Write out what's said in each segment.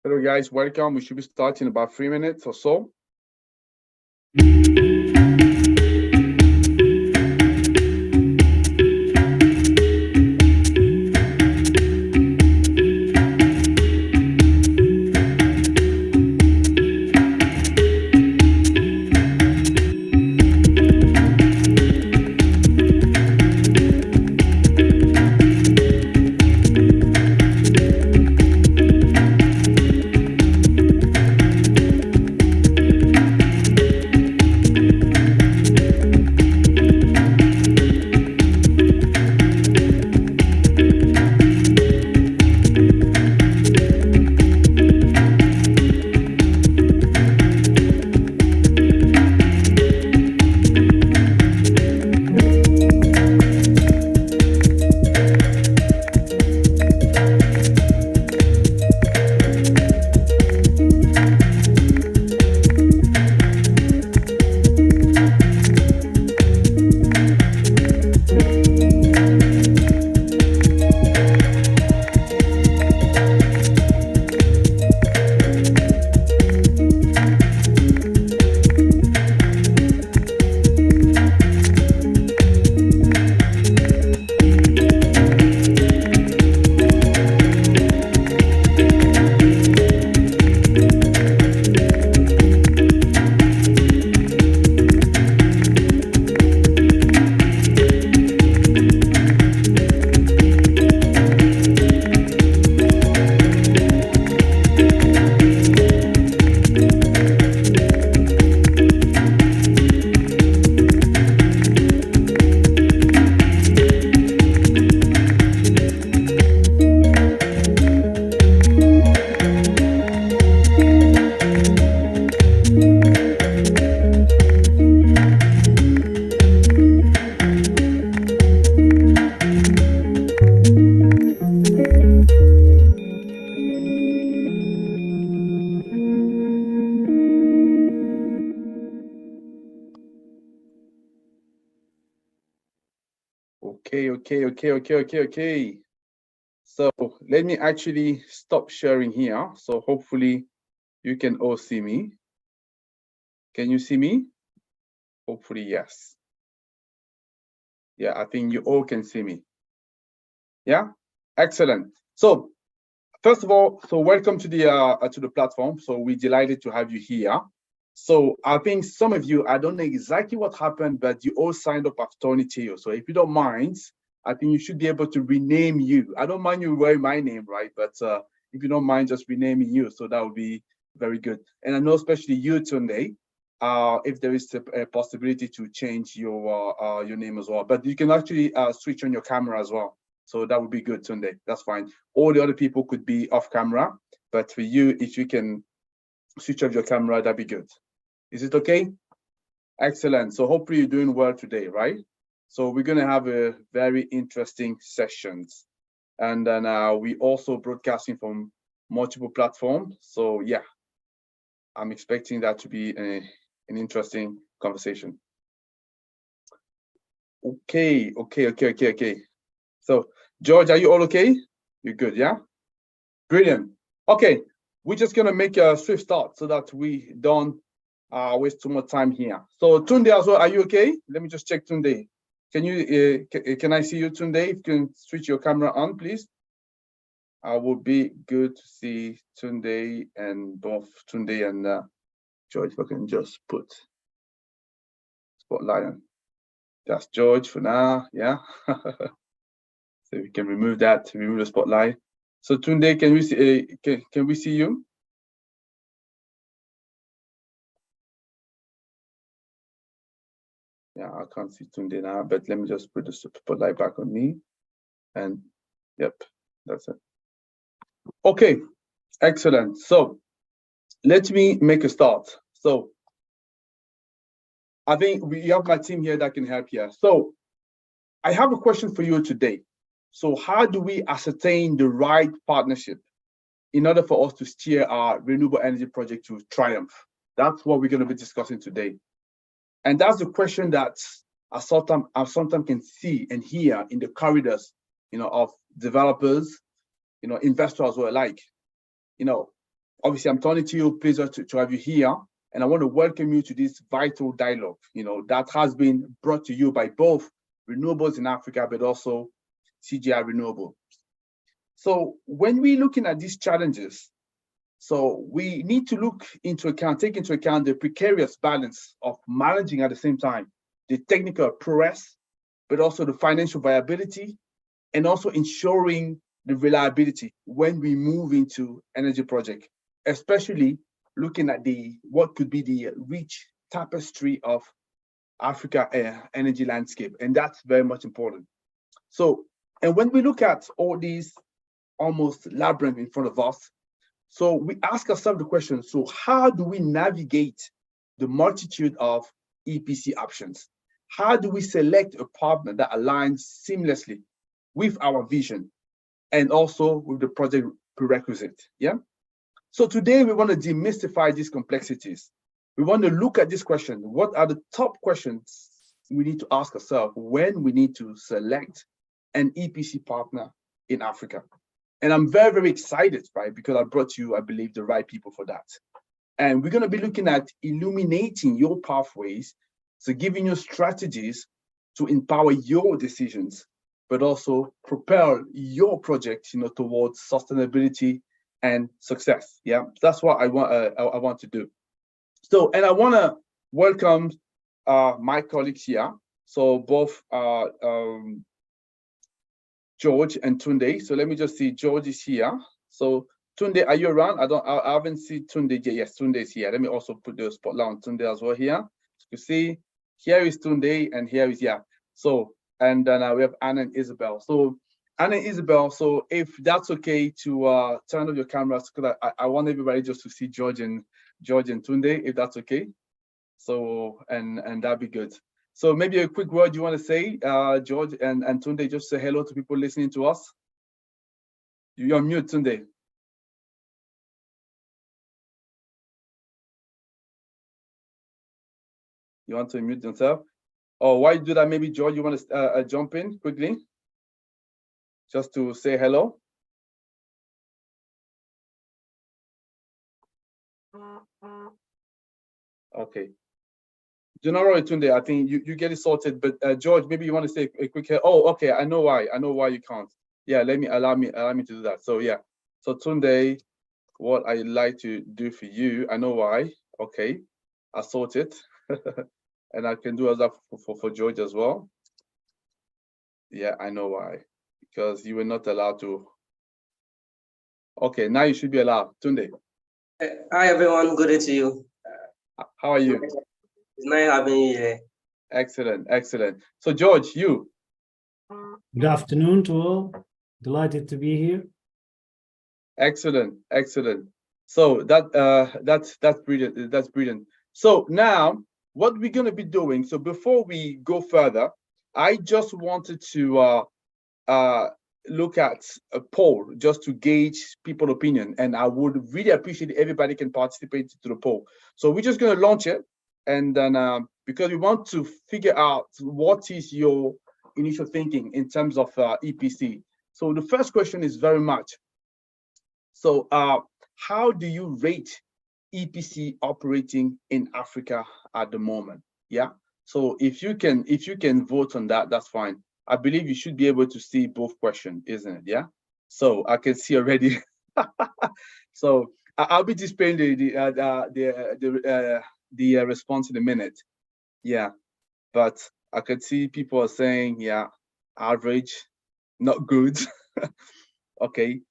Hello guys, welcome. We should be starting in about 3 minutes or so. Okay. So let me actually stop sharing here. So hopefully you can all see me. Can you see me? Hopefully, yes. Yeah, I think you all can see me. Yeah, excellent. So first of all, so welcome to the platform. So we're delighted to have you here. So I think some of you, I don't know exactly what happened, but you all signed up after Tony Teo. So if you don't mind, I think you should be able to rename you. I don't mind you wearing my name, right? But if you don't mind just renaming you, so that would be very good. And I know especially you, Tunde, if there is a possibility to change your name as well. But you can actually switch on your camera as well. So that would be good, Tunde. That's fine. All the other people could be off camera, but for you, if you can switch off your camera, that'd be good. Is it okay? Excellent. So hopefully you're doing well today, right? So we're going to have a very interesting sessions. And then we also broadcasting from multiple platforms. So yeah, I'm expecting that to be an interesting conversation. Okay. So George, are you all okay? You're good, yeah? Brilliant. Okay, we're just gonna make a swift start so that we don't waste too much time here. So Tunde as well, are you okay? Let me just check Tunde. Can you can I see you, Tunde? If you can switch your camera on, please. I would be good to see Tunde and both Tunde and George. If I can just put spotlight on. That's George for now, yeah. So we can remove that, remove the spotlight. So Tunde, can we see? Can we see you? Yeah, I can't see Tunde now, but let me just put the spotlight back on me. And yep, that's it. Okay, excellent. So let me make a start. So I think we have my team here that can help here. So I have a question for you today. So how do we ascertain the right partnership in order for us to steer our renewable energy project to triumph? That's what we're going to be discussing today. And that's the question that I sometimes can see and hear in the corridors, of developers, investors as well alike. obviously I'm turning to you, pleasure to have you here. And I want to welcome you to this vital dialogue, that has been brought to you by both Renewables in Africa, but also CJR Renewable. So when we're looking at these challenges, so we need to take into account the precarious balance of managing at the same time the technical prowess, but also the financial viability, and also ensuring the reliability when we move into energy project, especially looking at what could be the rich tapestry of Africa energy landscape, and that's very much important. So, and when we look at all these almost labyrinth in front of us, so we ask ourselves the question, so how do we navigate the multitude of EPC options? How do we select a partner that aligns seamlessly with our vision and also with the project prerequisite? Yeah. So today we want to demystify these complexities. We want to look at this question. What are the top questions we need to ask ourselves when we need to select an EPC partner in Africa? And I'm very, very excited, right? Because I brought you, I believe, the right people for that. And we're going to be looking at illuminating your pathways, so giving you strategies to empower your decisions, but also propel your project, towards sustainability and success. Yeah, that's what I want to do. So, and I want to welcome my colleagues here. So both George and Tunde. So let me just see, George is here. So Tunde, are you around? I haven't seen Tunde yet. Yes, Tunde is here. Let me also put the spotlight on Tunde as well here. You see, here is Tunde and here is, yeah. So, and then we have Anna and Isabel. So Anna and Isabel, so if that's okay to turn off your cameras, because I want everybody just to see George and Tunde, if that's okay. So, and that'd be good. So maybe a quick word you want to say, George and Tunde, just say hello to people listening to us. You're on mute, Tunde. You want to mute yourself? Oh, why you do that? Maybe George, you want to jump in quickly? Just to say hello. Okay. General Tunde, I think you get it sorted, but George, maybe you want to say a quick. Oh, okay. I know why you can't. Yeah, allow me to do that. So yeah. So Tunde, what I like to do for you, I know why. Okay, I sort it, and I can do that for George as well. Yeah, I know why, because you were not allowed to. Okay, now you should be allowed. Tunde. Hi everyone, good day to you. How are you? It's nice having you here. Excellent, excellent. So George, you. Good afternoon to all. Delighted to be here. Excellent, excellent. So that's brilliant. That's brilliant. So now what we're going to be doing. So before we go further, I just wanted to look at a poll just to gauge people's opinion, and I would really appreciate if everybody can participate to the poll. So we're just going to launch it, and then because we want to figure out what is your initial thinking in terms of EPC. So the first question is very much, so how do you rate EPC operating in Africa at the moment? Yeah. So if you can vote on that, that's fine. I believe you should be able to see both questions, isn't it? Yeah. So I can see already. So I'll be displaying the response in a minute. Yeah, but I could see people are saying, yeah, average, not good. Okay.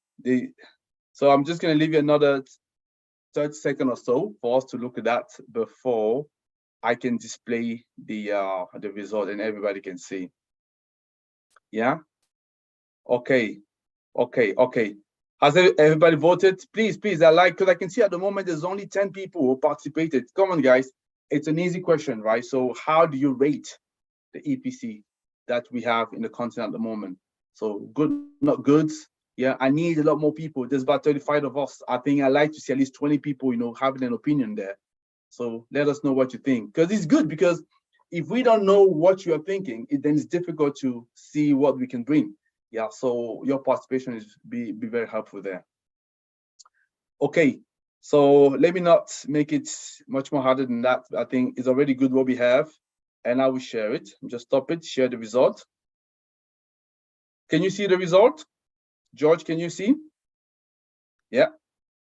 So I'm just going to leave you another 30 seconds or so for us to look at that before I can display the result and everybody can see. Yeah. Okay. Has everybody voted? Please, because I can see at the moment there's only 10 people who participated. Come on, guys. It's an easy question, right? So how do you rate the EPC that we have in the continent at the moment? So good, not good. Yeah, I need a lot more people. There's about 35 of us. I think I like to see at least 20 people, having an opinion there. So let us know what you think, because it's good, because if we don't know what you're thinking, then it's difficult to see what we can bring. Yeah, so your participation is be very helpful there. Okay, So let me not make it much more harder than that. I think it's already good what we have, and I will share it. Just stop it, share the result. Can you see the result? George, can you see? Yeah,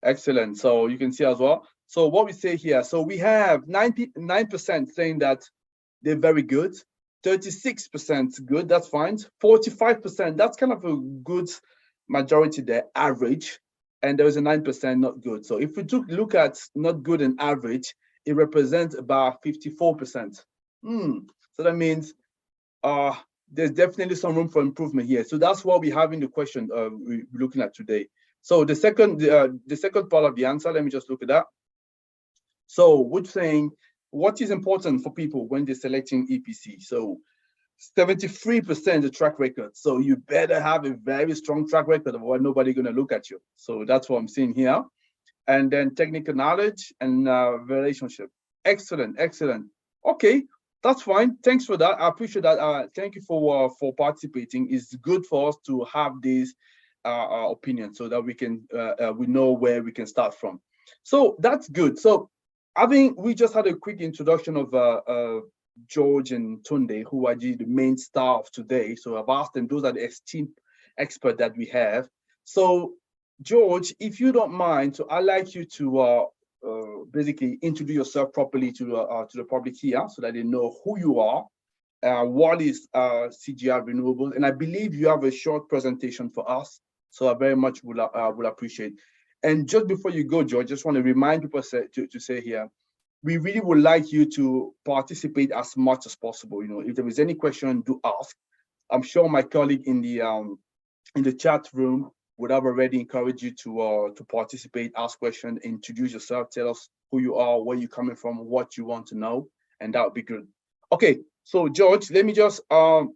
excellent. So you can see as well. So what we say here, so we have 99% saying that they're very good, 36% good, that's fine. 45%, that's kind of a good majority there, average. And there is a 9% not good. So if we look at not good and average, it represents about 54%. So that means there's definitely some room for improvement here. So that's what we have in the question we're looking at today. So the second part of the answer, let me just look at that. So we're saying, what is important for people when they're selecting EPC? So 73% the track record. So you better have a very strong track record, otherwise nobody's going to look at you. So that's what I'm seeing here. And then technical knowledge and relationship. Excellent, excellent. Okay, that's fine. Thanks for that. I appreciate that. Thank you for participating. It's good for us to have these opinions so that we can we know where we can start from. So that's good. So I think we just had a quick introduction of George and Tunde, who are the main star of today. So I've asked them, those are the esteemed experts that we have. So George, if you don't mind, so I'd like you to basically introduce yourself properly to the public here so that they know who you are, what is CJR Renewables, and I believe you have a short presentation for us, so I very much will appreciate. And just before you go, George, just want to remind people to say here, we really would like you to participate as much as possible. You know, if there is any question, do ask. I'm sure my colleague in the chat room would have already encouraged you to participate, ask questions, introduce yourself, tell us who you are, where you're coming from, what you want to know, and that would be good. Okay, so George, let me just give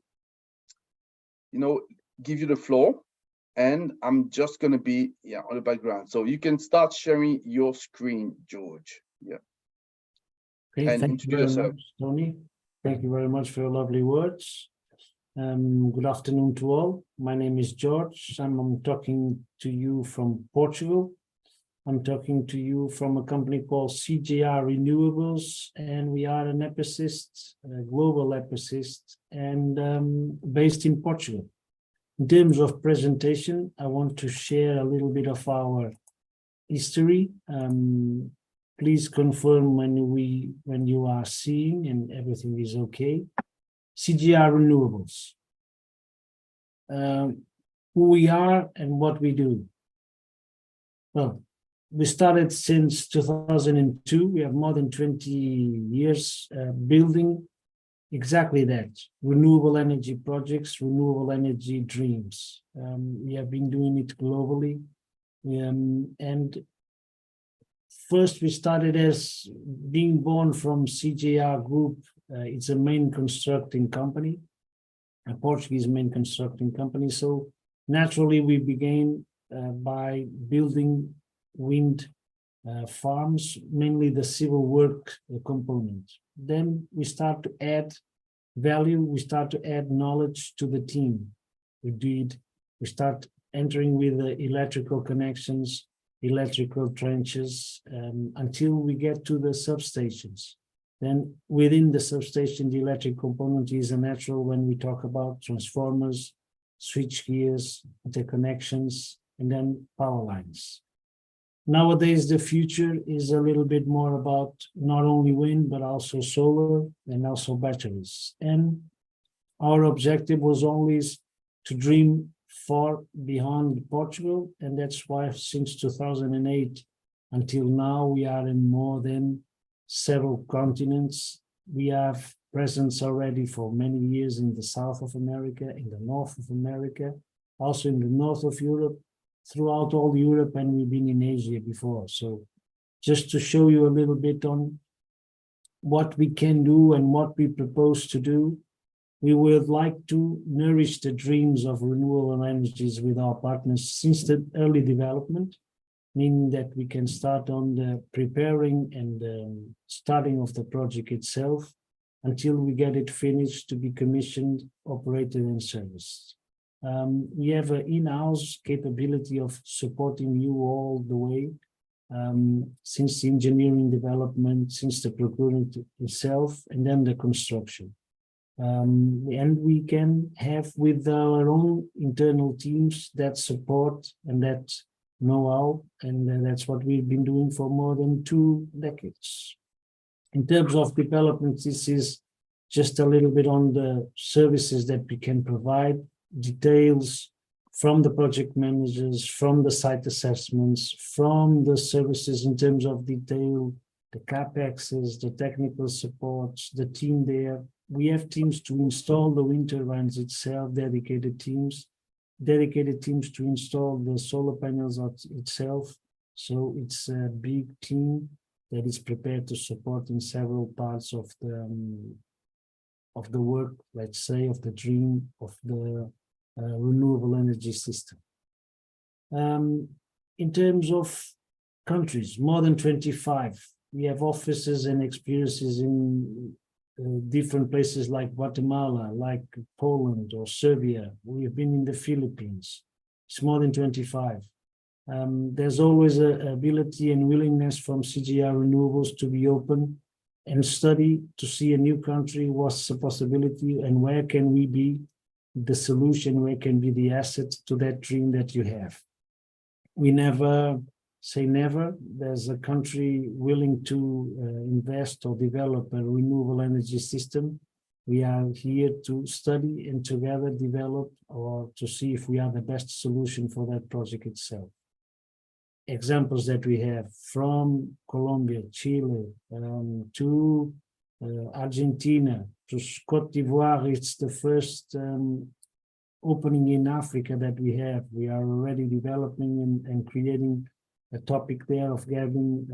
you the floor, and I'm just gonna be on the background, so you can start sharing your screen, George. Yeah. Okay, And thank you very much, Tony. Thank you very much for your lovely words. Good afternoon to all. My name is George. I'm talking to you from Portugal. I'm talking to you from a company called CJR Renewables, and we are an ethicist, a global ethicist, and based in Portugal. In terms of presentation, I want to share a little bit of our history. Please confirm when you are seeing and everything is okay. CJR Renewables. Who we are and what we do. Well, we started since 2002. We have more than 20 years building exactly that, renewable energy projects, renewable energy dreams. We have been doing it globally. And first we started as being born from CJR Group. It's a main constructing company, a Portuguese main constructing company. So naturally we began by building wind farms, mainly the civil work component. Then we start to add value, we start to add knowledge to the team. We start entering with the electrical connections, electrical trenches, until we get to the substations. Then within the substation, the electric component is a natural when we talk about transformers, switch gears, interconnections, and then power lines. Nowadays, the future is a little bit more about not only wind, but also solar and also batteries. And our objective was always to dream far beyond Portugal. And that's why since 2008 until now, we are in more than several continents. We have presence already for many years in the South of America, in the North of America, also in the North of Europe, throughout all Europe, and we've been in Asia before. So just to show you a little bit on what we can do and what we propose to do, we would like to nourish the dreams of renewable energies with our partners since the early development, meaning that we can start on the preparing and the starting of the project itself until we get it finished to be commissioned, operated, and serviced. We have an in-house capability of supporting you all the way. since the engineering development, since the procurement itself, and then the construction. And we can have with our own internal teams that support and that know-how, and that's what we've been doing for more than 2 decades. In terms of development, this is just a little bit on the services that we can provide, details from the project managers, from the site assessments, from the services in terms of detail, the CapExes, the technical supports, the team there. We have teams to install the wind turbines itself, dedicated teams to install the solar panels itself. So it's a big team that is prepared to support in several parts of the work, let's say, of the dream of the renewable energy system. In terms of countries, more than 25, we have offices and experiences in different places like Guatemala, like Poland or Serbia. We have been in the Philippines. It's more than 25. There's always an ability and willingness from CJR Renewables to be open and study to see a new country, what's the possibility and where can we be the solution, where can be the asset to that dream that you have. We never say never. There's a country willing to invest or develop a renewable energy system. We are here to study and together develop or to see if we are the best solution for that project itself. Examples that we have from Colombia, Chile, to Argentina, to Cote d'Ivoire. It's the first opening in Africa that we have. We are already developing and creating a topic there of having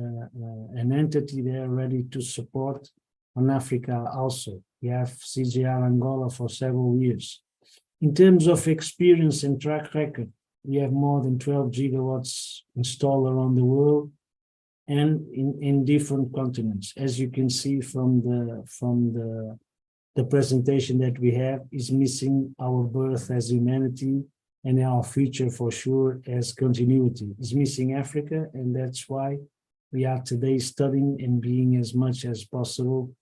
an entity there ready to support on Africa also. We have CJR Angola for several years. In terms of experience and track record, we have more than 12 gigawatts installed around the world and in different continents. As you can see from the presentation that we have, is missing our birth as humanity and our future for sure as continuity. Is missing Africa, and that's why we are today studying and being as much as possible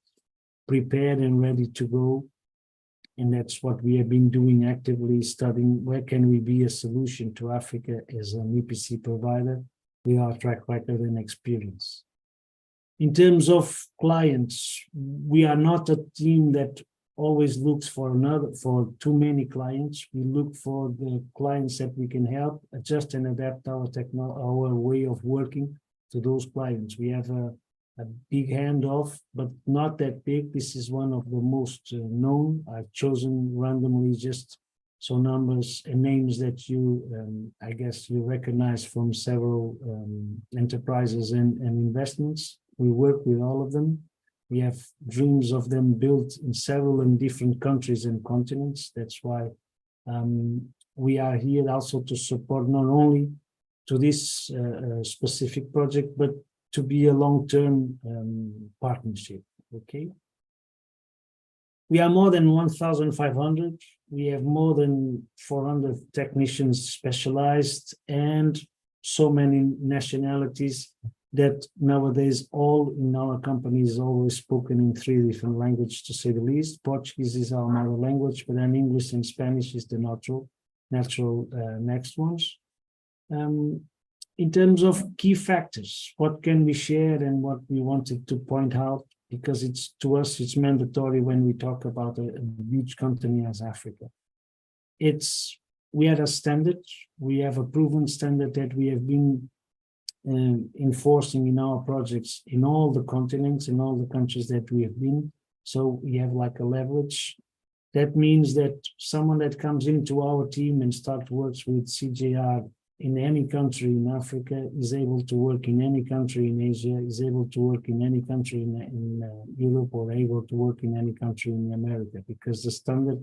prepared and ready to go. And that's what we have been doing, actively studying where can we be a solution to Africa as an EPC provider with our track record and experience. In terms of clients, we are not a team that always looks for too many clients. We look for the clients that we can help adjust and adapt our way of working to those clients. We have a big handoff, but not that big. This is one of the most known. I've chosen randomly just some numbers and names that you, I guess you recognize from several enterprises and investments. We work with all of them. We have dreams of them built in several and different countries and continents. That's why we are here also to support not only to this specific project, but to be a long-term partnership, okay? We are more than 1,500. We have more than 400 technicians specialized and so many nationalities that nowadays all in our company is always spoken in 3 different languages, to say the least. Portuguese is our mother language, but then English and Spanish is the natural next ones. In terms of key factors, what can we share and what we wanted to point out, because it's to us, it's mandatory when we talk about a huge continent as Africa. We had a standard, we have a proven standard that we have been enforcing in our projects in all the continents, in all the countries that we have been. So we have like a leverage. That means that someone that comes into our team and starts works with CJR in any country in Africa is able to work in any country in Asia, is able to work in any country in Europe, or able to work in any country in America, because the standard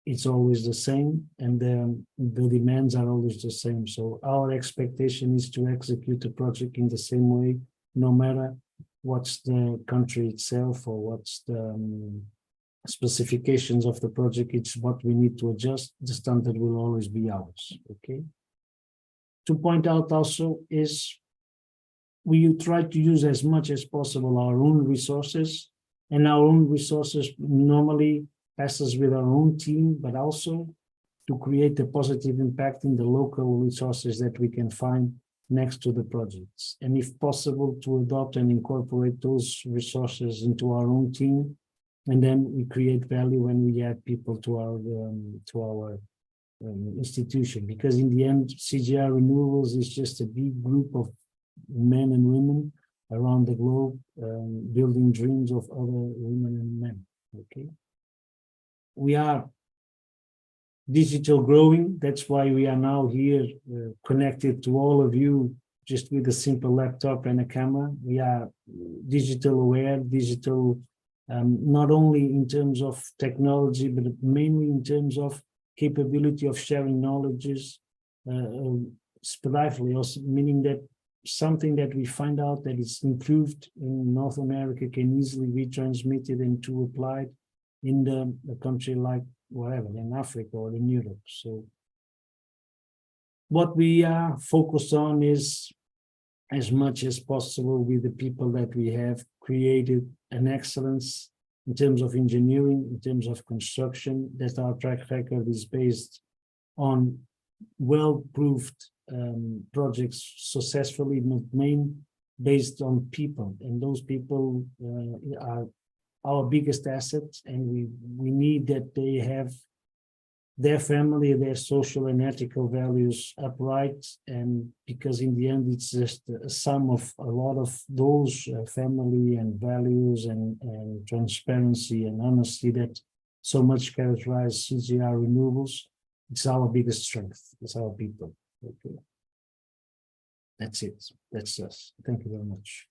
is always the same and the demands are always the same. So our expectation is to execute a project in the same way, no matter what's the country itself or what's the specifications of the project. It's what we need to adjust. The standard will always be ours, okay? To point out also is we try to use as much as possible our own resources, and our own resources normally passes with our own team, but also to create a positive impact in the local resources that we can find next to the projects. And if possible, to adopt and incorporate those resources into our own team. And then we create value when we add people to our institution, because in the end, CJR Renewables is just a big group of men and women around the globe, building dreams of other women and men. Okay, we are digital growing. That's why we are now here connected to all of you just with a simple laptop and a camera. We are digital aware, digital, not only in terms of technology, but mainly in terms of capability of sharing knowledges expeditiously, also meaning that something that we find out that is improved in North America can easily be transmitted and to applied in a country like wherever, in Africa or in Europe. So what we are focused on is, as much as possible with the people that we have, created an excellence in terms of engineering, in terms of construction, that our track record is based on well-proved projects successfully made based on people. And those people are our biggest assets, and we need that they have their family, their social and ethical values upright, and because in the end it's just a sum of a lot of those family and values and transparency and honesty that so much characterize CJR Renewables. It's our biggest strength. It's our people. Okay. That's it. That's us. Thank you very much.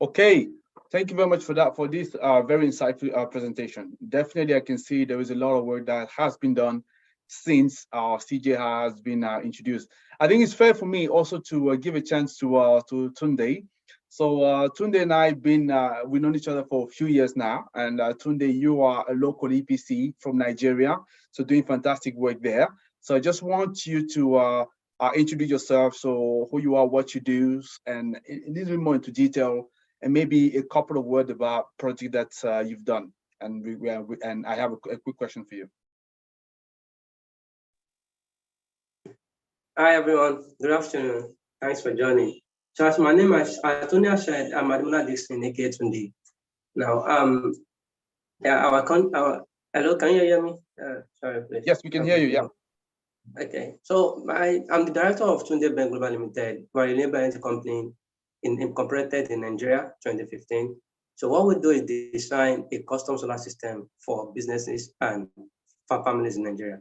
Okay, thank you very much for that, for this very insightful presentation. Definitely, I can see there is a lot of work that has been done since CJ has been introduced. I think it's fair for me also to give a chance to Tunde. So Tunde and I have been, we've known each other for a few years now, and Tunde, you are a local EPC from Nigeria, so doing fantastic work there. So I just want you to introduce yourself, so who you are, what you do, and a little bit more into detail, and maybe a couple of words about project that you've done. And I have a quick question for you. Hi, everyone. Good afternoon. Thanks for joining. So as my name is Antonia said, I'm Admuna Dixon Tunde. Now, yeah, hello, can you hear me? Sorry, please. Yes, we can hear you, yeah. Okay, so I'm the director of Tunde Bank Global Limited. We're a renewable energy company incorporated in Nigeria, 2015. So what we do is design a custom solar system for businesses and for families in Nigeria.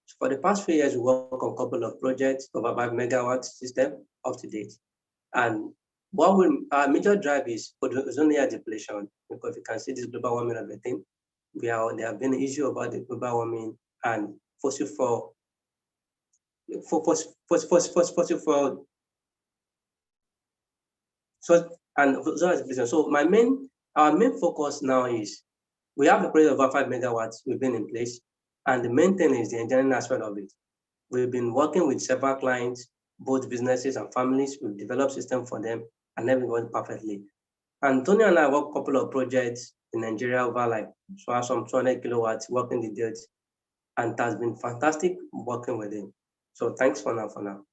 So for the past few years, we work on a couple of projects over 5 megawatt system up to date. And what our major drive is ozone layer depletion, because you can see this global warming of the thing. There have been an issue about the global warming and fossil fuel. So our main focus now is we have a project of about 5 megawatts we've been in place, and the main thing is the engineering aspect of it. We've been working with several clients, both businesses and families. We've developed system for them, and everything went perfectly. And Tony and I worked a couple of projects in Nigeria over some 200 kilowatts working the dirt, and it has been fantastic working with him. So thanks for now.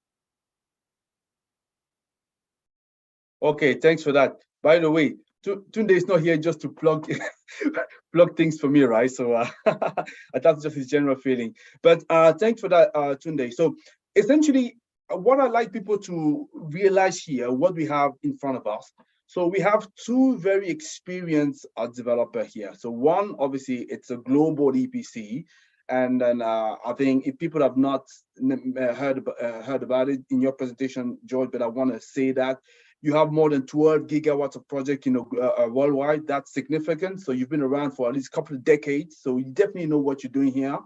Okay, thanks for that. By the way, Tunde is not here just to plug plug things for me, right? So that's just his general feeling. But thanks for that, Tunde. So essentially, what I'd like people to realize here, what we have in front of us. So we have two very experienced developers here. So one, obviously, it's a global EPC. And then I think if people have not heard about it in your presentation, George, but I want to say that you have more than 12 gigawatts of project, worldwide. That's significant. So you've been around for at least a couple of decades. So you definitely know what you're doing here.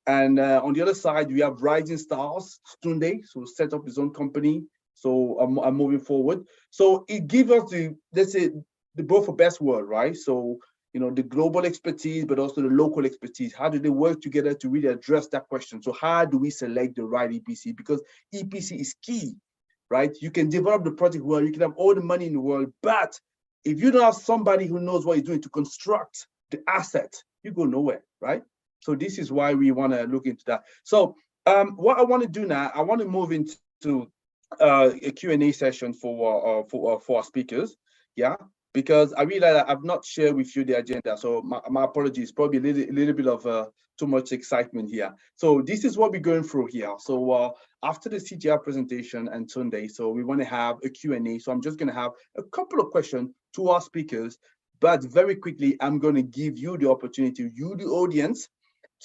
And on the other side, we have rising stars, Tunde, so set up his own company. So I'm moving forward. So it gives us let's say, the both of best world, right? So, the global expertise, but also the local expertise. How do they work together to really address that question? So how do we select the right EPC? Because EPC is key, right? You can develop the project well, you can have all the money in the world, but if you don't have somebody who knows what he's doing to construct the asset, you go nowhere, right? So this is why we want to look into that. So what I want to do now, I want to move into a Q&A session for our speakers, yeah, because I realize that I've not shared with you the agenda. So my apologies, probably a little bit of too much excitement here. So this is what we're going through here. So after the CJR presentation and Sunday, so we want to have a Q&A. So I'm just going to have a couple of questions to our speakers, but very quickly, I'm going to give you the opportunity, you, the audience,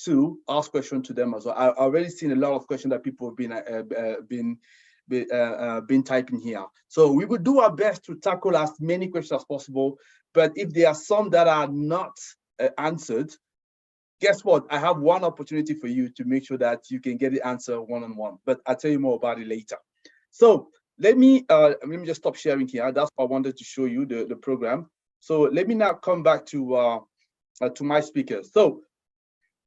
to ask questions to them as well. I've already seen a lot of questions that people have been typing here. So we will do our best to tackle as many questions as possible. But if there are some that are not answered, guess what? I have one opportunity for you to make sure that you can get the answer one-on-one. But I'll tell you more about it later. So let me just stop sharing here. That's what I wanted to show you, the program. So let me now come back to my speakers. So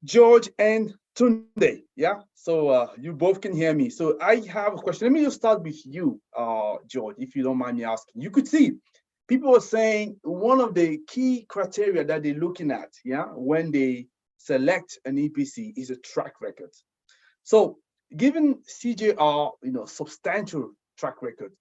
George and Tunde, yeah? So you both can hear me. So I have a question. Let me just start with you, George, if you don't mind me asking. You could see people are saying one of the key criteria that they're looking at, yeah, when they select an EPC is a track record. So given CJR, substantial track record,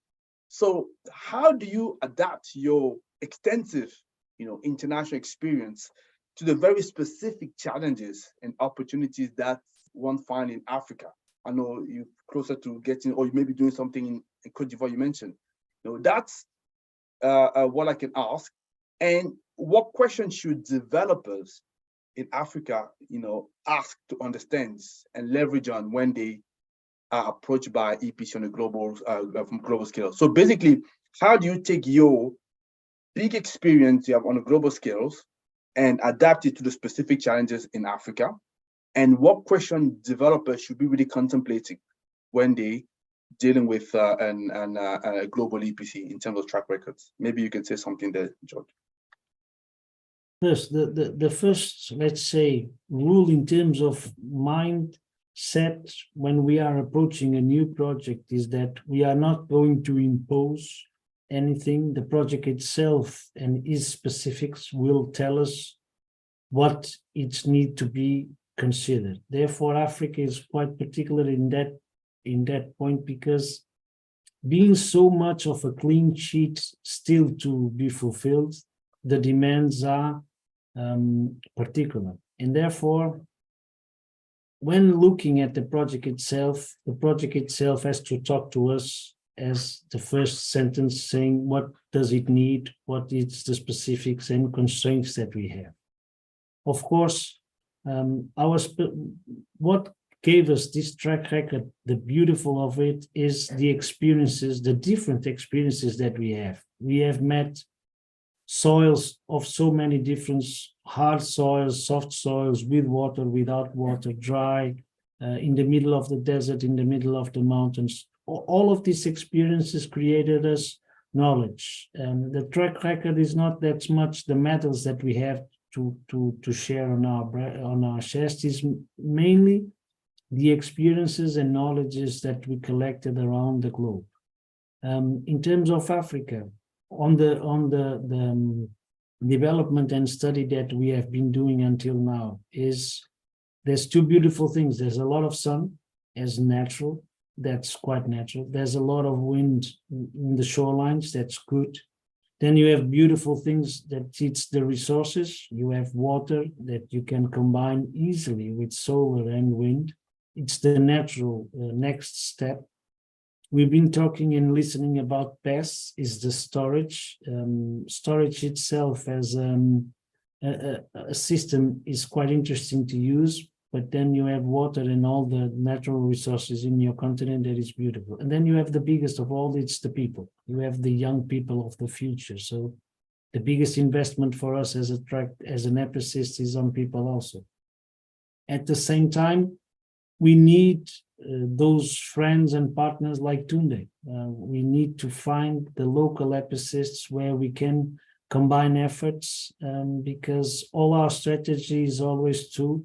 so how do you adapt your extensive, international experience to the very specific challenges and opportunities that one finds in Africa? I know you're closer to getting, or you may be doing something in Cote d'Ivoire, you mentioned. That's what I can ask. And what questions should developers in Africa, ask to understand and leverage on when they are approached by EPC on a global scale? So basically, how do you take your big experience you have on a global scales and adapt it to the specific challenges in Africa? And what question developers should be really contemplating when they dealing with a global EPC in terms of track records? Maybe you can say something there, George. First, the first, let's say, rule in terms of mindset when we are approaching a new project is that we are not going to impose anything. The project itself and its specifics will tell us what it needs to be considered. Therefore, Africa is quite particular in that point, because being so much of a clean sheet still to be fulfilled, the demands are particular. And therefore, when looking at the project itself has to talk to us as the first sentence, saying what does it need, what is the specifics and constraints that we have. Of course, what gave us this track record, the beautiful of it is the experiences, the different experiences that we have. We have met soils of so many different, hard soils, soft soils, with water, without water, dry, in the middle of the desert, in the middle of the mountains. All of these experiences created us knowledge. The track record is not that much the methods that we have to share on our chest, is mainly the experiences and knowledges that we collected around the globe. In terms of Africa, on the development and study that we have been doing until now, there's two beautiful things. There's a lot of sun as natural, that's quite natural. There's a lot of wind in the shorelines, that's good. Then you have beautiful things that it's the resources. You have water that you can combine easily with solar and wind. It's the natural next step. We've been talking and listening about PES, is the storage. Storage itself as a system is quite interesting to use, but then you have water and all the natural resources in your continent that is beautiful. And then you have the biggest of all, it's the people. You have the young people of the future. So the biggest investment for us as an epicist is on people also. At the same time, we need those friends and partners like Tunde. We need to find the local epicists where we can combine efforts, because all our strategy is always to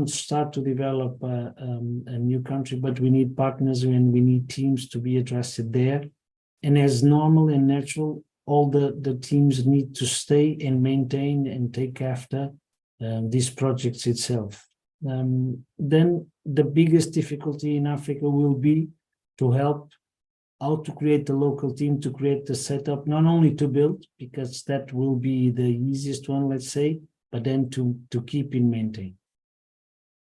start to develop a new country, but we need partners and we need teams to be addressed there. And as normal and natural, all the teams need to stay and maintain and take after these projects itself. Then the biggest difficulty in Africa will be to help how to create the local team, to create the setup, not only to build, because that will be the easiest one, let's say, but then to keep and maintain.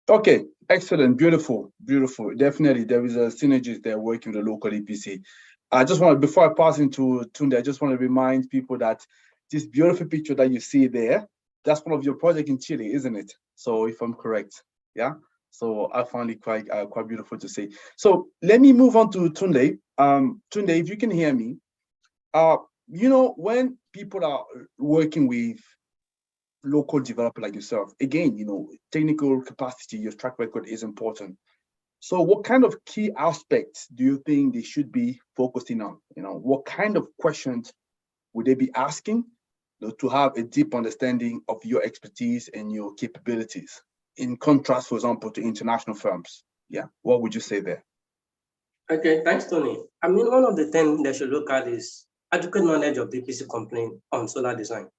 Okay, excellent, beautiful, beautiful. Definitely, there is a synergy there working with the local EPC. I just want to, before I pass into Tunde, I just want to remind people that this beautiful picture that you see there, that's one of your projects in Chile, isn't it? So if I'm correct, yeah. So I found it quite beautiful to see. So let me move on to Tunde. Tunde, if you can hear me, you know, when people are working with local developer like yourself, again, you know, technical capacity, your track record is important. So what kind of key aspects do you think they should be focusing on? You know, what kind of questions would they be asking, you know, to have a deep understanding of your expertise and your capabilities, in contrast, for example, to international firms? Yeah, what would you say there? Okay, thanks, Tony. I mean, one of the things they should look at is adequate knowledge of the EPC company on solar design.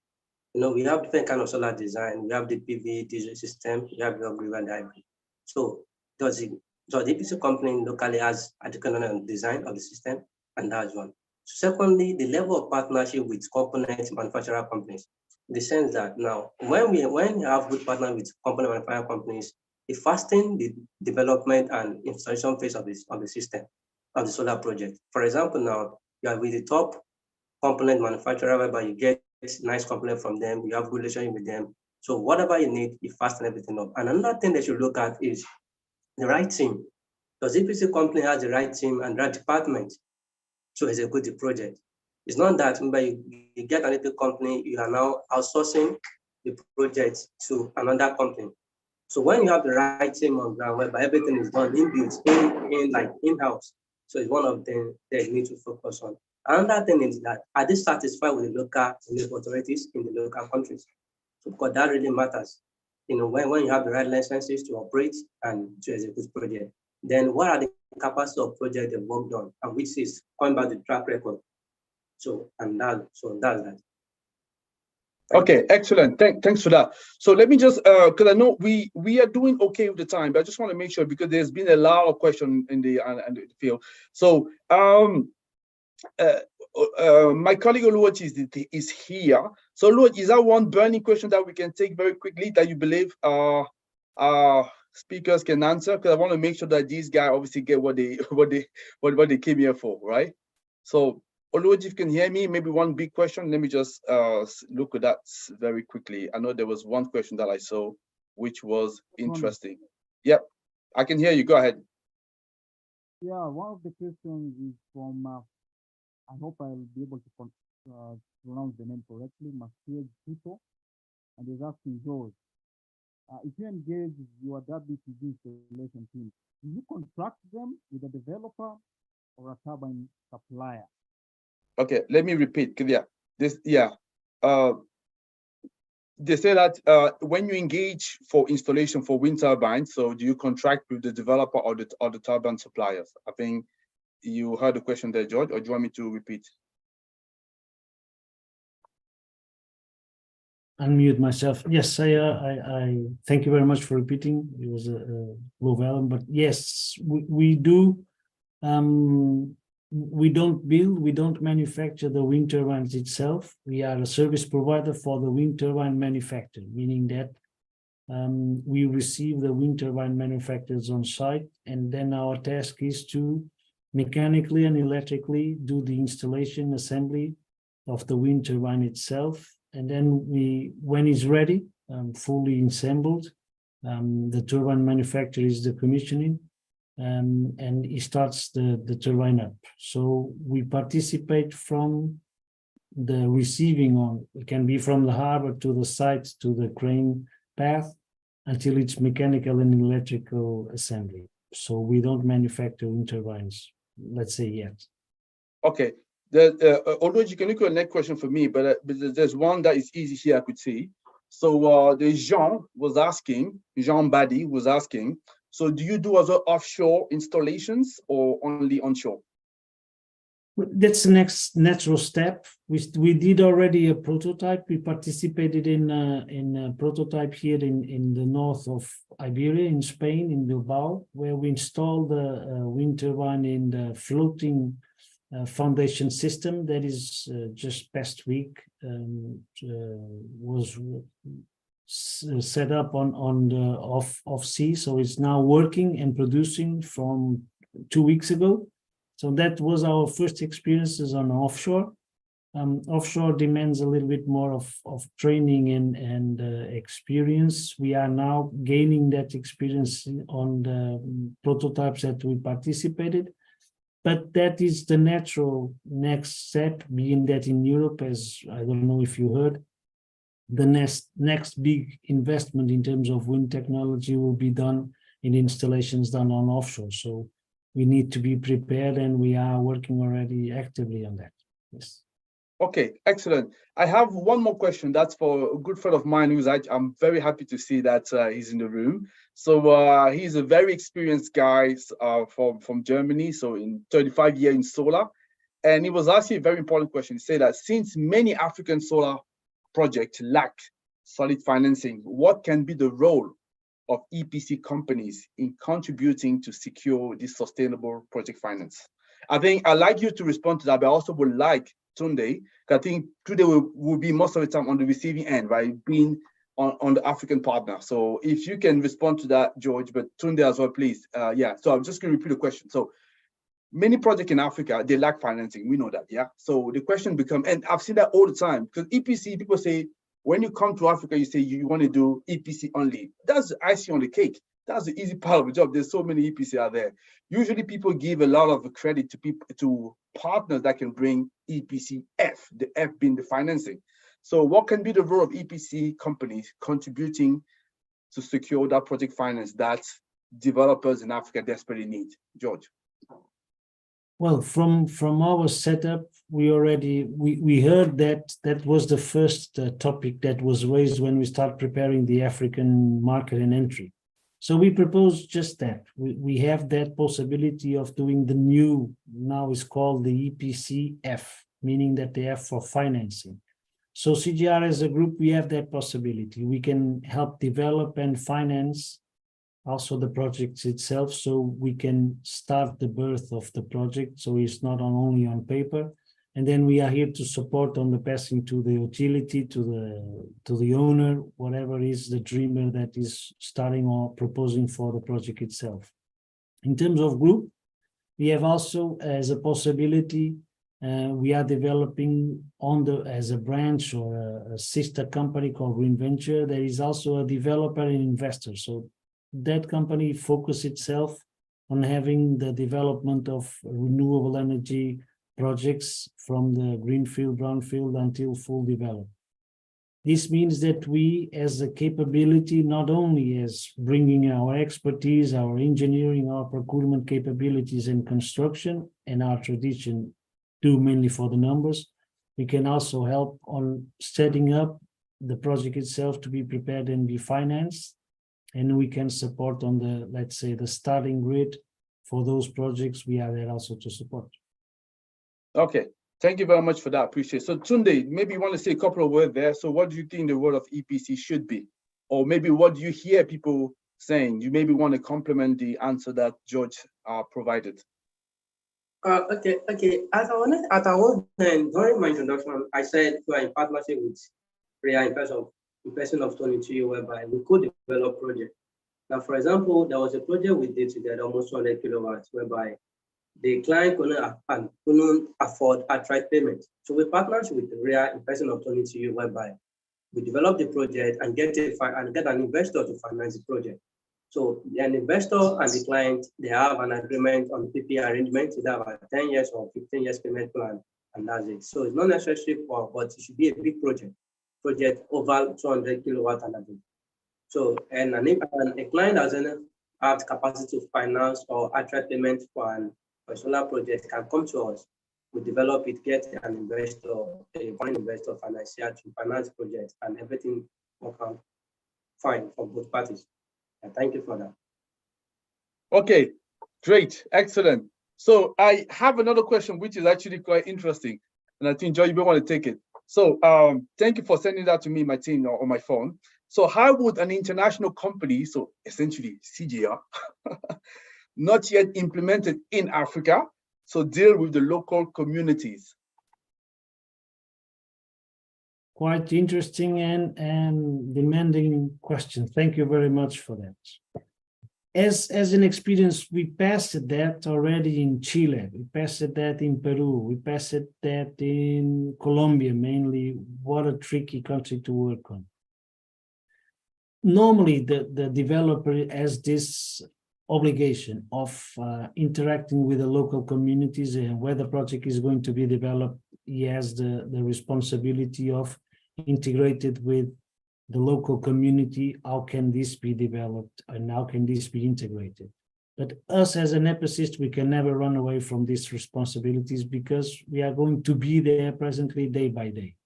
You know, we have different kind of solar design. We have the PV diesel system, we have the agreement hybrid. So the EPC company locally has adequate knowledge of design of the system, and that's one. Secondly, the level of partnership with component manufacturer companies. In the sense that now, when you have good partner with component manufacturer companies, it fastens the development and installation phase of the system, of the solar project. For example, now you are with the top component manufacturer, whereby you get nice component from them, you have good relationship with them. So whatever you need, you fasten everything up. And another thing they should look at is the right team. Does EPC company has the right team and right department to execute the project? It's not that maybe you get an EPC company, you are now outsourcing the project to another company. So when you have the right team on ground, whereby everything is done in-built, in-house, so it's one of them that you need to focus on. Another thing is that, are they satisfied with the local authorities in the local countries? So, because that really matters. You know, when you have the right licenses to operate and to execute project, then what are the capacity of project they've worked on, and which is going back to the track record. So that's that. Okay, excellent. Thanks for that. So let me just, because I know we are doing okay with the time, but I just want to make sure, because there's been a lot of questions in the field. So my colleague Oluwachi is here. So Oluwachi, is that one burning question that we can take very quickly that you believe our speakers can answer? Because I want to make sure that these guys obviously get what they came here for, right? So Oluwachi, if you can hear me, maybe one big question. Let me just look at that very quickly. I know there was one question that I saw, which was interesting. Yep, I can hear you. Go ahead. Yeah, one of the questions is from, I hope I'll be able to pronounce the name correctly, Masih Tito, and he's asking George, if you engage your WTG installation team, do you contract them with a developer or a turbine supplier? Okay, let me repeat. They say that when you engage for installation for wind turbines, so do you contract with the developer or the turbine suppliers? I think you heard the question there, George, or do you want me to repeat? Unmute myself. Yes, I thank you very much for repeating. It was a low volume, but yes, we do. We don't build, we don't manufacture the wind turbines itself. We are a service provider for the wind turbine manufacturer, meaning that we receive the wind turbine manufacturers on site, and then our task is to mechanically and electrically do the installation assembly of the wind turbine itself. And then when it's ready, fully assembled, the turbine manufacturer is the commissioning, and he starts the turbine up. So we participate from the receiving on, it can be from the harbor to the site to the crane path until it's mechanical and electrical assembly. So we don't manufacture wind turbines, let's say, yet. Okay, although you can look at the next question for me, but there's one that is easy here I could see. So the Jean Badi was asking, so do you do other offshore installations or only onshore? That's the next natural step. We did already a prototype. We participated in a prototype here in the north of Iberia, in Spain, in Bilbao, where we installed a wind turbine in the floating foundation system that is just past week was set up on the off sea. So it's now working and producing from 2 weeks ago. So that was our first experiences on offshore. Offshore demands a little bit more of training and experience. We are now gaining that experience on the prototypes that we participated. But that is the natural next step, being that in Europe, as I don't know if you heard, the next big investment in terms of wind technology will be done in installations done on offshore. So we need to be prepared, and we are working already actively on that. Yes. Okay, excellent. I have one more question. That's for a good friend of mine who's I'm very happy to see that he's in the room. So he's a very experienced guy from Germany, so in 35 years in solar. And he was asking a very important question. He said that since many African solar projects lack solid financing, what can be the role of EPC companies in contributing to secure this sustainable project finance? I think I'd like you to respond to that, but I also would like Tunde, because I think Tunde will be most of the time on the receiving end, right? Being on the African partner. So if you can respond to that, George, but Tunde as well, please. Yeah, so I'm just going to repeat the question. So many projects in Africa, they lack financing. We know that, yeah? So the question becomes, and I've seen that all the time, because EPC, people say, when you come to Africa, you say you want to do EPC only. That's the icing on the cake. That's the easy part of the job. There's so many EPC out there. Usually people give a lot of credit to people, to partners that can bring EPC F, the F being the financing. So what can be the role of EPC companies contributing to secure that project finance that developers in Africa desperately need? George. Well, from our setup, we heard that was the first topic that was raised when we start preparing the African market and entry. So we propose just that. We have that possibility of doing the new, now is called the EPC F, meaning that the F for financing. So CJR as a group, we have that possibility. We can help develop and finance also the projects itself, so we can start the birth of the project, so it's not only on paper. And then we are here to support on the passing to the utility, to the owner, whatever is the dreamer that is starting or proposing for the project itself. In terms of group, we have also as a possibility, we are developing as a branch or a sister company called Green Venture. There is also a developer and investor. So that company focus itself on having the development of renewable energy projects from the greenfield, brownfield until full development. This means that we, as a capability, not only as bringing our expertise, our engineering, our procurement capabilities and construction and our tradition, do mainly for the numbers, we can also help on setting up the project itself to be prepared and be financed. And we can support on the, let's say, the starting grid for those projects. We are there also to support. Okay, thank you very much for that. Appreciate it. So Tunde, maybe you want to say a couple of words there. So what do you think the role of EPC should be? Or maybe what do you hear people saying? You maybe want to complement the answer that George provided. Okay. As I was during my introduction, I said we are in partnership with RiA in person of 22, whereby we could develop projects. Now, for example, there was a project we did together, almost 200 kilowatts, whereby the client couldn't afford outright payment. So we partnered with RiA in person of 22, whereby we developed the project and get an investor to finance the project. So an investor and the client, they have an agreement on PPA arrangement. They have a 10 years or 15 years payment plan, and that's it. So it's not necessary but it should be a big project over 200 kilowatt and above. So, and a client doesn't have capacity to finance or outright payment for a solar project can come to us we develop it, get an investor, a foreign investor, financier to finance projects, and everything work out fine for both parties. And thank you for that. Okay, great, excellent. So I have another question, which is actually quite interesting, and I think Joy, you may want to take it. So thank you for sending that to me, my team, on my phone. So how would an international company, so essentially CJR, not yet implemented in Africa, so deal with the local communities? Quite interesting and demanding question. Thank you very much for that. As an experience, we passed that already in Chile, we passed that in Peru, we passed that in Colombia, mainly. What a tricky country to work on. Normally, the developer has this obligation of interacting with the local communities, and where the project is going to be developed, he has the responsibility of integrated with the local community. How can this be developed and how can this be integrated? But us as an ethicist, we can never run away from these responsibilities, because we are going to be there presently day by day.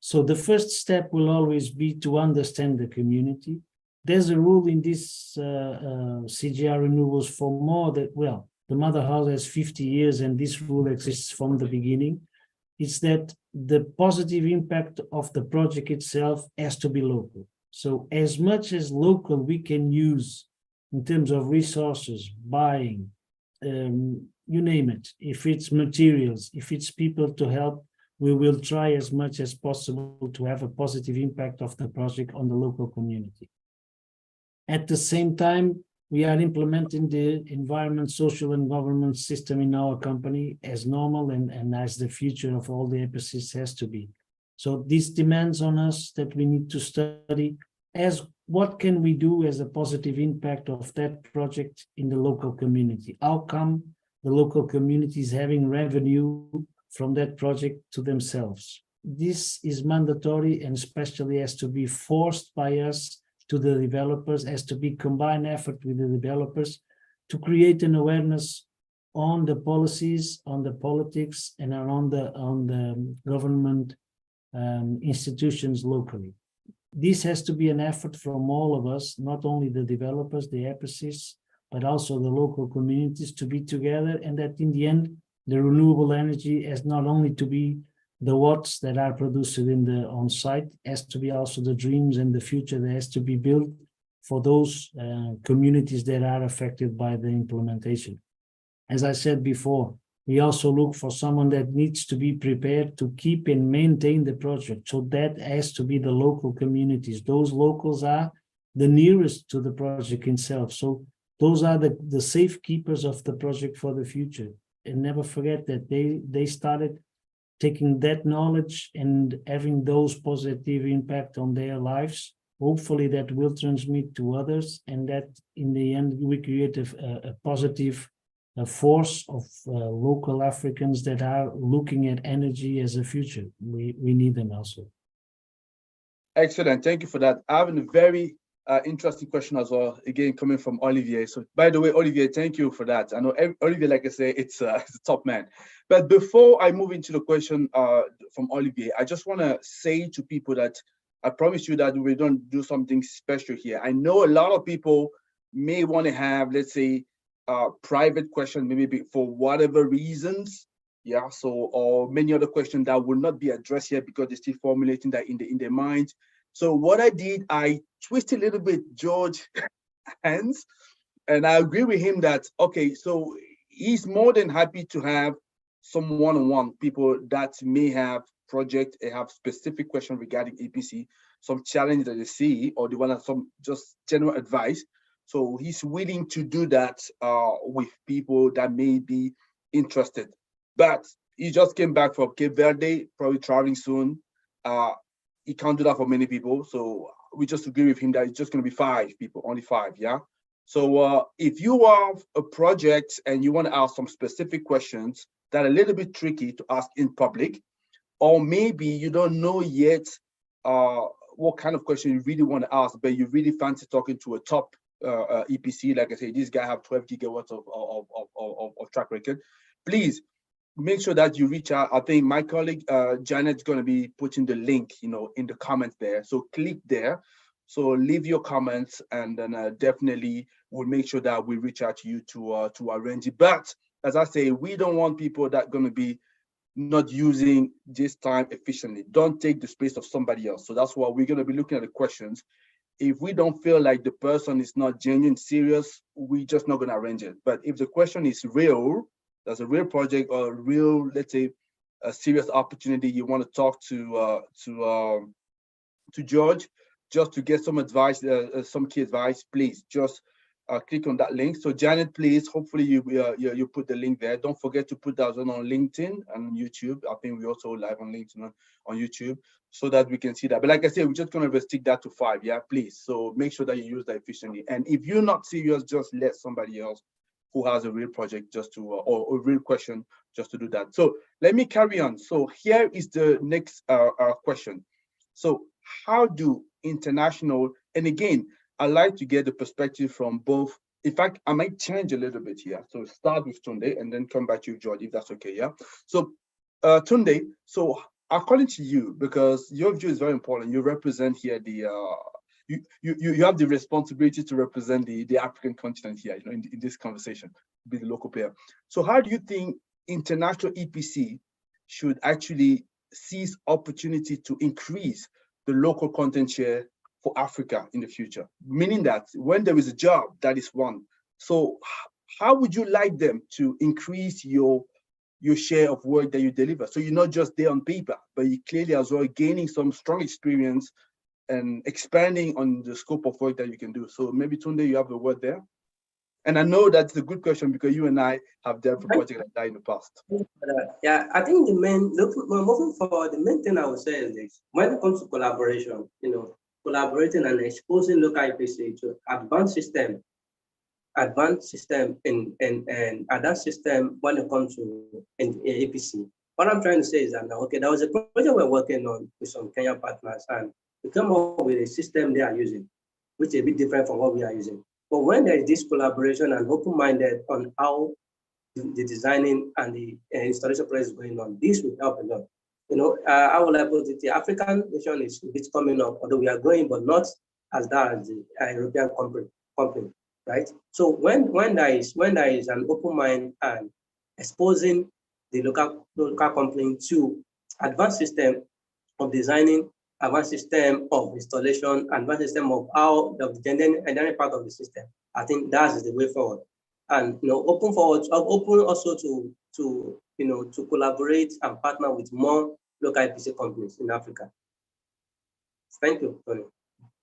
So the first step will always be to understand the community. There's a rule in this CJR Renewables for more that, well, the mother house has 50 years and this rule exists from the beginning. It's that the positive impact of the project itself has to be local. So as much as local we can use in terms of resources, buying, you name it, if it's materials, if it's people to help, we will try as much as possible to have a positive impact of the project on the local community. At the same time, we are implementing the environment, social and governance system in our company as normal and as the future of all the EPCs has to be. So this demands on us that we need to study as what can we do as a positive impact of that project in the local community. How come the local community is having revenue from that project to themselves? This is mandatory and especially has to be forced by us to the developers, has to be combined effort with the developers to create an awareness on the policies, on the politics, and on the government institutions locally. This has to be an effort from all of us, not only the developers, the EPCs, but also the local communities to be together, and that in the end, the renewable energy has not only to be the watts that are produced in the on-site, has to be also the dreams and the future that has to be built for those communities that are affected by the implementation. As I said before, we also look for someone that needs to be prepared to keep and maintain the project. So that has to be the local communities. Those locals are the nearest to the project itself. So those are the safekeepers of the project for the future. And never forget that they started taking that knowledge and having those positive impact on their lives. Hopefully that will transmit to others, and that in the end we create a positive force of local Africans that are looking at energy as a future. We need them also. Excellent, thank you for that. I have a very interesting question as well, again coming from Olivier. So by the way, Olivier, thank you for that. I know Olivier, like I say, it's a top man. But before I move into the question from Olivier, I just want to say to people that I promise you that we don't do something special here. I know a lot of people may want to have, let's say, private question, maybe for whatever reasons, yeah. So, or many other questions that will not be addressed here because they're still formulating that in their minds. So what I did, I twisted a little bit George's hands, and I agree with him that, okay, so he's more than happy to have some one-on-one people that may have project and have specific questions regarding EPC, some challenge that they see, or they want some just general advice. So he's willing to do that with people that may be interested. But he just came back from Cape Verde, probably traveling soon. He can't do that for many people. So we just agree with him that it's just going to be 5 people, only 5, yeah? So if you have a project and you want to ask some specific questions that are a little bit tricky to ask in public, or maybe you don't know yet what kind of question you really want to ask, but you really fancy talking to a top EPC, like I say, this guy have 12 gigawatts of track record, please make sure that you reach out. I think my colleague Janet's going to be putting the link, in the comments there. So click there. So leave your comments, and then definitely we'll make sure that we reach out to you to arrange it. But as I say, we don't want people that are going to be not using this time efficiently. Don't take the space of somebody else. So that's why we're going to be looking at the questions. If we don't feel like the person is not genuine, serious, we're just not going to arrange it. But if the question is real, there's a real project or a real, let's say, a serious opportunity, you want to talk to George, just to get some advice, some key advice, please just click on that link. So Janet, please, hopefully you put the link there. Don't forget to put that on LinkedIn and YouTube. I think we also live on LinkedIn on YouTube, so that we can see that. But like I said, we're just going to restrict that to 5, yeah, please. So make sure that you use that efficiently. And if you're not serious, just let somebody else who has a real project just to, or a real question, just to do that. So let me carry on. So here is the next question. So how do international, and again, I like to get the perspective from both. In fact, I might change a little bit here. So start with Tunde and then come back to you, George, if that's okay, yeah? So Tunde, so according to you, because your view is very important, you represent here the, you have the responsibility to represent the African continent here, in this conversation, be the local player. So how do you think international EPC should actually seize opportunity to increase the local content share for Africa in the future? Meaning that when there is a job, that is one. So how would you like them to increase your share of work that you deliver? So you're not just there on paper, but you clearly as well gaining some strong experience and expanding on the scope of work that you can do. So maybe Tunde, you have a word there. And I know that's a good question because you and I have dealt with projects like that in the past. Yeah, I think moving forward, the main thing I would say is this: when it comes to collaboration, collaborating and exposing local EPC to advanced system in advanced system when it comes to EPC. What I'm trying to say is that now, okay, there was a project we're working on with some Kenyan partners, and we come up with a system they are using, which is a bit different from what we are using. But when there is this collaboration and open-minded on how the designing and the installation process is going on, this will help a lot. I would like to put it, the African nation is a bit coming up, although we are growing, but not as that as the European company, right? So when there is an open mind and exposing the local company to advanced system of designing, advanced system of installation, advanced system of how the engineering part of the system, I think that is the way forward. And open also to collaborate and partner with more local EPC companies in Africa. Thank you, Tony.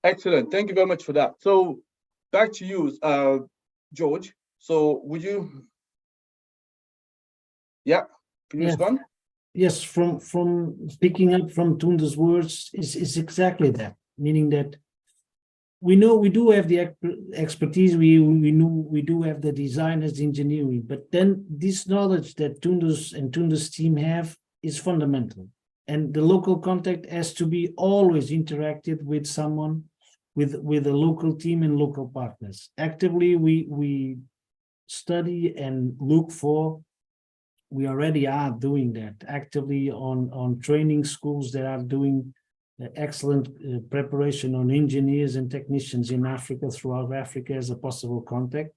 Excellent. Thank you very much for that. So back to you, George. So would you? Yeah. Can you respond? Yes. From picking up from Tunde's words is exactly that. Meaning that we know we do have the expertise, we do have the designers, the engineering, but then this knowledge that Tunde's team have is fundamental. And the local contact has to be always interacted with someone, with a local team and local partners. Actively, we study and look for, we already are doing that actively on training schools that are doing excellent preparation on engineers and technicians in Africa, throughout Africa, as a possible contact.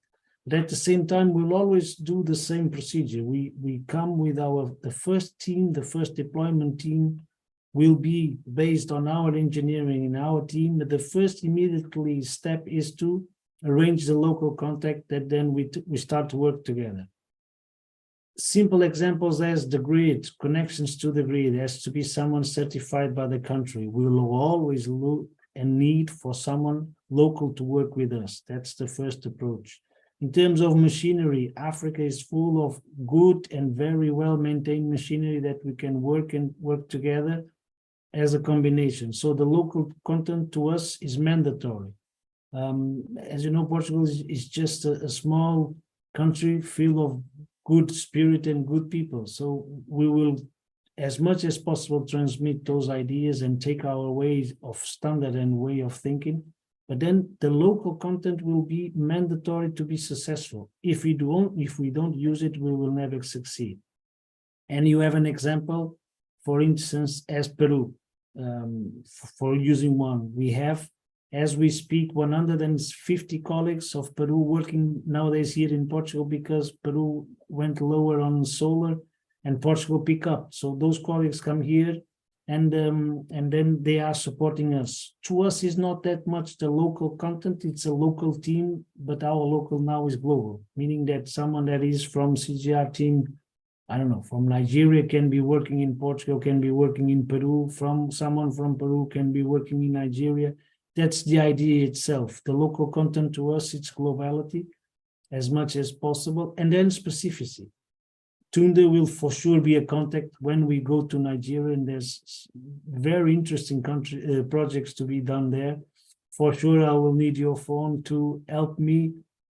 But at the same time, we'll always do the same procedure. We come with the first team, the first deployment team will be based on our engineering in our team. But the first immediately step is to arrange the local contact that then we start to work together. Simple examples as the grid, connections to the grid, has to be someone certified by the country. We will always look and need for someone local to work with us. That's the first approach. In terms of machinery, Africa is full of good and very well maintained machinery that we can work together as a combination. So the local content to us is mandatory. As you know, Portugal is just a small country filled of good spirit and good people. So we will, as much as possible, transmit those ideas and take our ways of standard and way of thinking. But then the local content will be mandatory to be successful. If we don't use it, we will never succeed. And you have an example, for instance, as Peru, for using one. We have, as we speak, 150 colleagues of Peru working nowadays here in Portugal because Peru went lower on solar and Portugal pick up. So those colleagues come here and then they are supporting us. To us, is not that much the local content, it's a local team, but our local now is global, meaning that someone that is from CJR team, I don't know, from Nigeria can be working in Portugal, can be working in Peru, someone from Peru can be working in Nigeria. That's the idea itself. The local content to us, it's globality as much as possible, and then specificity. Tunde will for sure be a contact when we go to Nigeria, and there's very interesting projects to be done there. For sure, I will need your phone to help me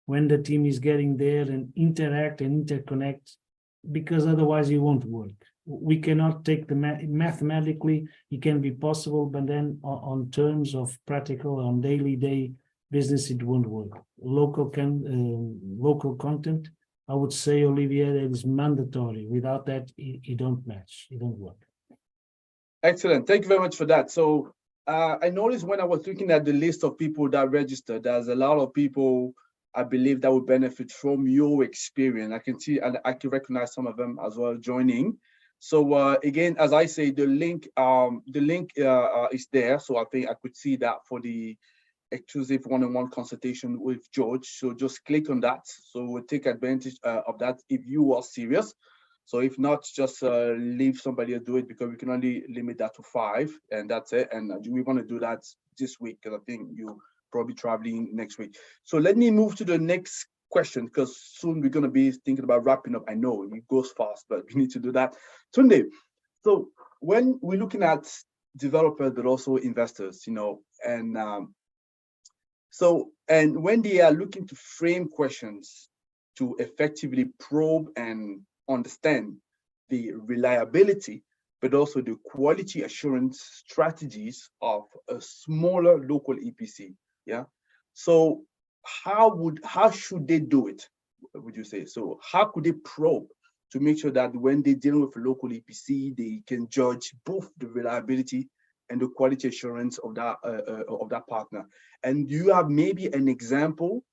when the team is getting there and interact and interconnect, because otherwise it won't work. We cannot take the mathematically, it can be possible, but then on terms of practical, on daily business, it won't work. Local content, I would say, Olivier, that is mandatory. Without that, it don't match, it don't work. Excellent, thank you very much for that. So I noticed when I was looking at the list of people that registered, there's a lot of people I believe that would benefit from your experience. I can see and I can recognize some of them as well joining. So again, as I say, the link is there. So I think I could see that for the exclusive one-on-one consultation with George. So just click on that. So we'll take advantage of that if you are serious. So if not, just leave somebody to do it, because we can only limit that to 5, and that's it. And we want to do that this week, because I think you probably traveling next week. So let me move to the next question, because soon we're going to be thinking about wrapping up. I know it goes fast, but we need to do that. Tunde, so when we're looking at developers, but also investors, you know, and and when they are looking to frame questions to effectively probe and understand the reliability, but also the quality assurance strategies of a smaller local EPC, yeah? So how should they do it, would you say? So how could they probe to make sure that when they deal with a local EPC, they can judge both the reliability and the quality assurance of that partner? And do you have maybe an example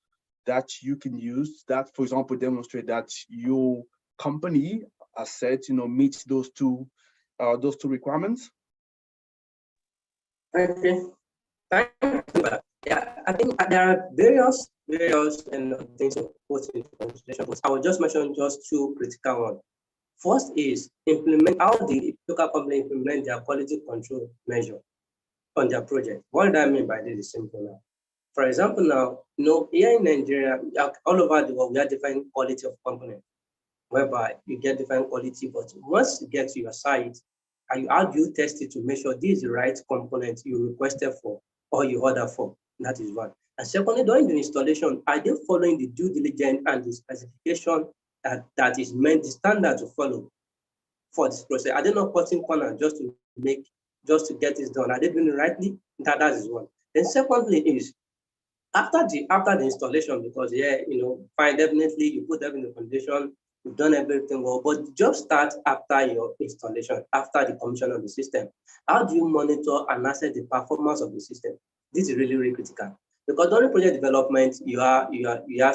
that you can use that, for example, demonstrate that your company, as said, you know, meets those two requirements? Okay, thank you. Yeah, I think there are various things to put into consideration. I will just mention just 2 critical ones. First is implement how the local company implement their quality control measure on their project. What do I mean by this? Is simple now. For example, now, you know, here in Nigeria, all over the world, we have different quality of component, whereby you get different quality, but once you get to your site, how do you test it to make sure this is the right component you requested for or you order for? That is one. And secondly, during the installation, are they following the due diligence and the specification that is meant, the standard to follow for this process? Are they not cutting corners just to get this done? Are they doing it rightly? That is one. Then secondly is after the installation, because yeah, you know, fine, definitely you put them in the condition, you've done everything well, but the job starts after your installation, after the commission of the system. How do you monitor and assess the performance of the system? This is really, really critical, because during project development, you have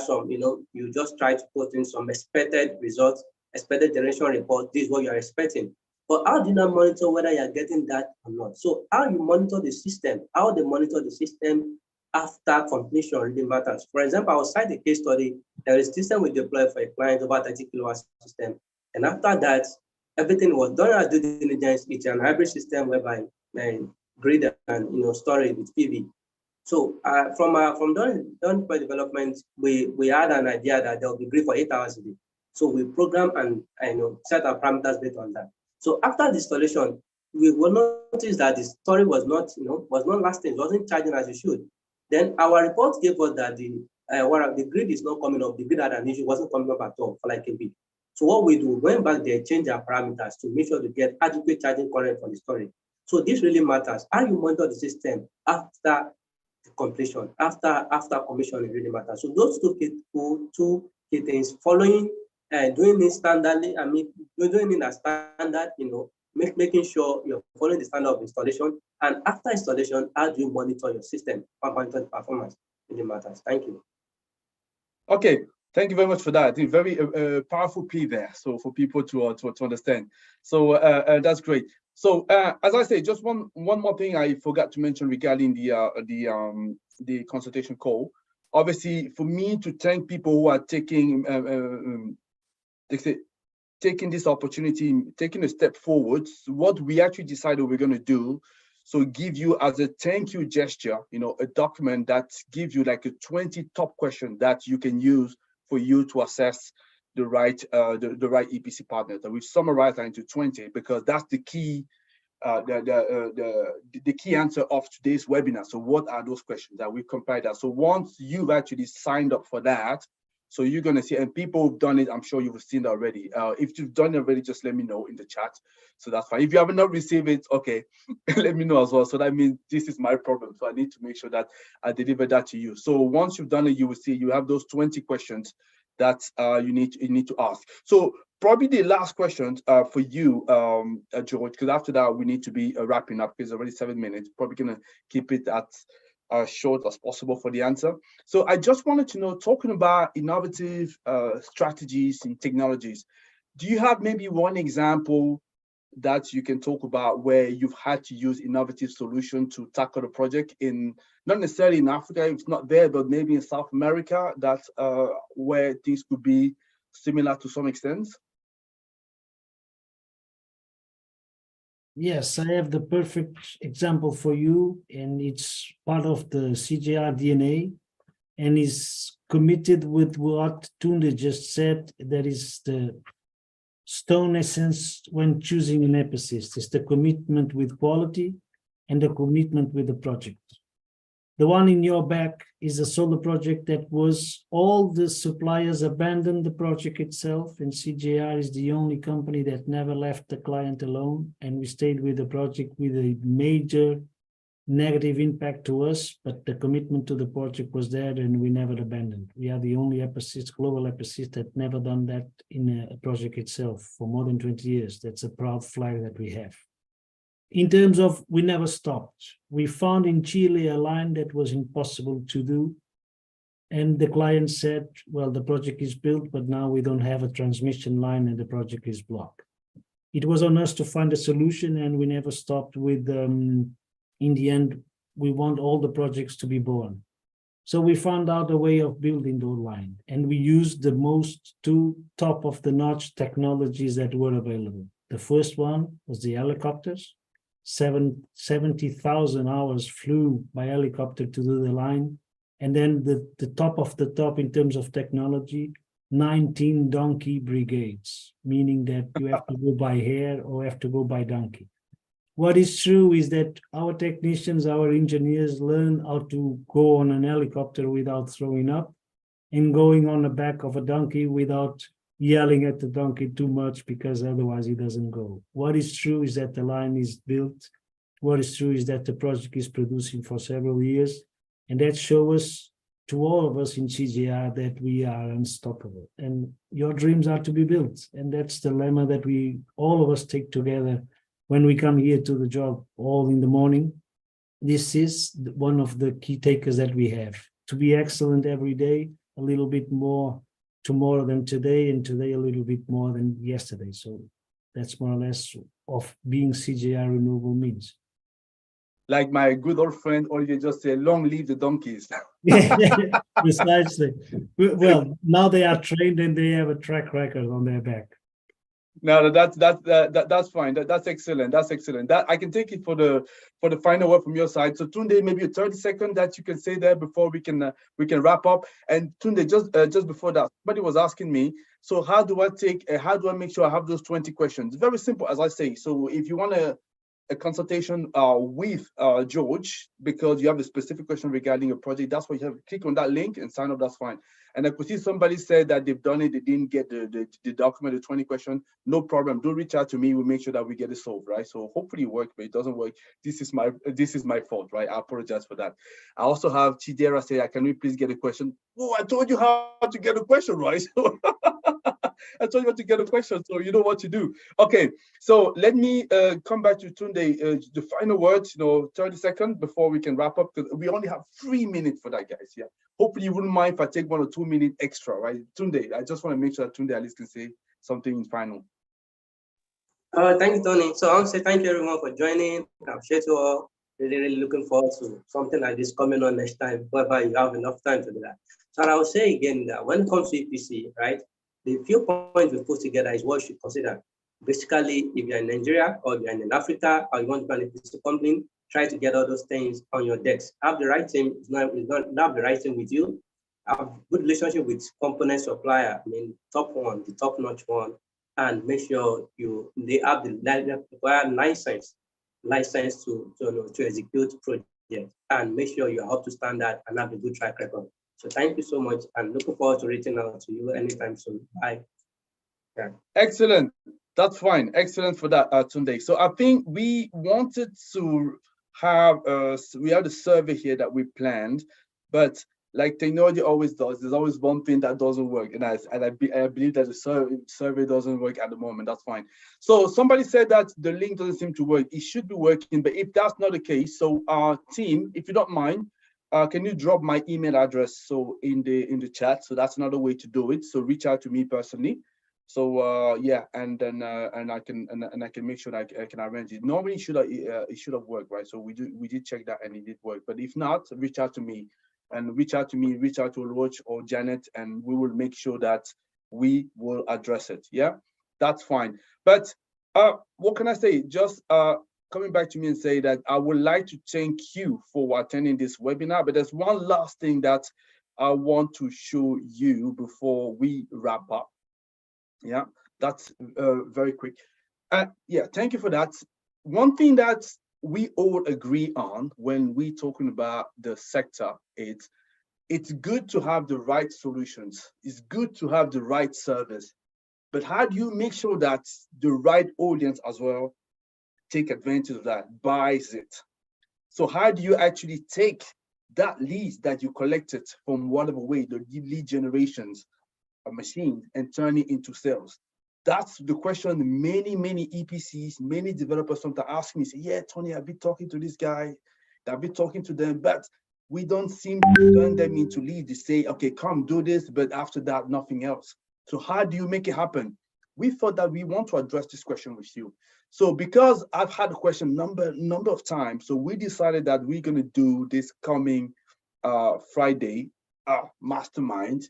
some, you know, you just try to put in some expected results, expected generation report. This is what you are expecting. But how do you not monitor whether you are getting that or not? So how you monitor the system, how they monitor the system after completion really matters. For example, I will cite a case study. There is a system we deployed for a client, over 30 kilowatt system. And after that, everything was done as due diligence. It's an hybrid system whereby grid and, you know, storage with PV. So from done by development, we had an idea that there will be grid for 8 hours a day. So we program and you know, set our parameters based on that. So after the installation, we will notice that the storage was not lasting, it wasn't charging as it should. Then our report gave us that the grid is not coming up. The grid had an issue, wasn't coming up at all for like a week. So what we do, we went back there, change our parameters to make sure to get adequate charging current for the storage. So this really matters. How you monitor the system after the completion, after commissioning really matters. So those two key things, following doing it standardly, I mean, doing it as standard, making sure you're following the standard of installation. And after installation, how do you monitor your system, monitor the performance? Really matters. Thank you. Okay, thank you very much for that. I think very powerful plea there. So for people to understand. So that's great. So as I say, just one more thing I forgot to mention regarding the consultation call. Obviously, for me to thank people who are taking this opportunity, taking a step forward, what we actually decided we're going to do. So give you as a thank you gesture, a document that gives you like a 20 top question that you can use for you to assess the right EPC partner. That we've summarized that into 20 because that's the key, the key answer of today's webinar. So what are those questions that we've compiled that? So once you've actually signed up for that, so you're going to see, and people who've done it, I'm sure you've seen it already. If you've done it already, just let me know in the chat. So that's fine. If you have not received it, okay, let me know as well. So that means this is my problem. So I need to make sure that I deliver that to you. So once you've done it, you will see you have those 20 questions that you need to ask. So probably the last question for you, George, because after that we need to be wrapping up because it's already 7 minutes. Probably gonna keep it at as short as possible for the answer. So I just wanted to know, talking about innovative strategies and technologies, do you have maybe one example that you can talk about where you've had to use innovative solution to tackle the project in, not necessarily in Africa, if it's not there, but maybe in South America, that where things could be similar to some extent? Yes, I have the perfect example for you, and it's part of the CJR DNA, and is committed with what Tunde just said. That is the stone essence when choosing an EPC. It's the commitment with quality and the commitment with the project. The one in your back is a solar project that was all the suppliers abandoned the project itself, and CJR is the only company that never left the client alone, and we stayed with the project with a major negative impact to us, but the commitment to the project was there and we never abandoned. We are the only EPCs, global EPCs, that never done that in a project itself for more than 20 years. That's a proud flag that we have. In terms of, we never stopped. We found in Chile a line that was impossible to do. And the client said, well, the project is built, but now we don't have a transmission line and the project is blocked. It was on us to find a solution, and we never stopped with, in the end, we want all the projects to be born. So we found out a way of building the line, and we used the most two top of the notch technologies that were available. The first one was the helicopters. 70,000 hours flew by helicopter to do the line. And then the top of the top in terms of technology, 19 donkey brigades, meaning that you have to go by air or have to go by donkey. What is true is that our technicians, our engineers learn how to go on an helicopter without throwing up, and going on the back of a donkey without yelling at the donkey too much, because otherwise it doesn't go. What is true is that the line is built. What is true is that the project is producing for several years, and that shows us, to all of us in CJR, that we are unstoppable. And your dreams are to be built, and that's the lemma that we, all of us, take together when we come here to the job all in the morning. This is one of the key takers that we have: to be excellent every day, a little bit more tomorrow than today, and today a little bit more than yesterday. So that's more or less of being CJR Renewable means. Like my good old friend Olivier just said, long live the donkeys. Precisely. Well, now they are trained and they have a track record on their back. No, that's fine. That's excellent. That's excellent. That I can take it for the final word from your side. So Tunde, maybe a 30-second that you can say there before we can wrap up. And Tunde, just before that, somebody was asking me, so how do I make sure I have those 20 questions? Very simple, as I say. So if you want a consultation with George, because you have a specific question regarding a project, that's why you have to click on that link and sign up. That's fine. And I could see somebody said that they've done it, they didn't get the document, the 20 question. No problem. Do reach out to me. We'll make sure that we get it solved, right? So hopefully it works, but it doesn't work. This is my fault, right? I apologize for that. I also have Chidera say, can we please get a question? Oh, I told you how to get a question, right? So I told you to get a question, so you know what to do. Okay, so let me come back to Tunde. The final words, 30 seconds before we can wrap up, because we only have 3 minutes for that, guys. Yeah. Hopefully you wouldn't mind if I take 1 or 2 minutes extra, right? Tunde, I just want to make sure that Tunde at least can say something in final. Thank you, Tony. So I want to say thank you everyone for joining. I appreciate you all. Really looking forward to something like this coming on next time, whereby you have enough time to do that. So I will say again that when it comes to EPC, right, the few points we put together is what you should consider. Basically, if you're in Nigeria or you're in Africa or you want to run an EPC company, try to get all those things on your decks. Have the right team, not have the right team with you. Have good relationship with component supplier, the top-notch one, and make sure they have the required license to execute projects, and make sure you're up to standard and have a good track record. So thank you so much, and looking forward to reaching out to you anytime soon. Bye. Yeah. Excellent. That's fine. Excellent for that, Tunde. So I think we wanted to have we have the survey here that we planned, but like technology always does, there's always one thing that doesn't work, and I believe that the survey doesn't work at the moment. That's fine. So somebody said that the link doesn't seem to work. It should be working, but if that's not the case, so our team, if you don't mind, can you drop my email address so in the chat? So that's another way to do it. So reach out to me personally. So yeah, and then and I can make sure that I can arrange it. Normally it should have worked, right? So we did check that and it did work. But if not, reach out to me. And reach out to Roach or Janet, and we will make sure that we will address it. Yeah, that's fine. But what can I say? Just coming back to me and say that I would like to thank you for attending this webinar. But there's one last thing that I want to show you before we wrap up. Yeah, that's very quick. Yeah, thank you for that. One thing that we all agree on when we're talking about the sector is it's good to have the right solutions. It's good to have the right service. But how do you make sure that the right audience as well take advantage of that, buys it? So how do you actually take that leads that you collected from whatever way, the lead generations, a machine, and turn it into sales? That's the question many EPCs, many developers sometimes ask me, say, yeah, Tony, I've been talking to this guy, I've been talking to them, but we don't seem to turn them into leads. They say, okay, come do this, but after that, nothing else. So how do you make it happen? We thought that we want to address this question with you. So because I've had a question number of times, so we decided that we're gonna do this coming Friday mastermind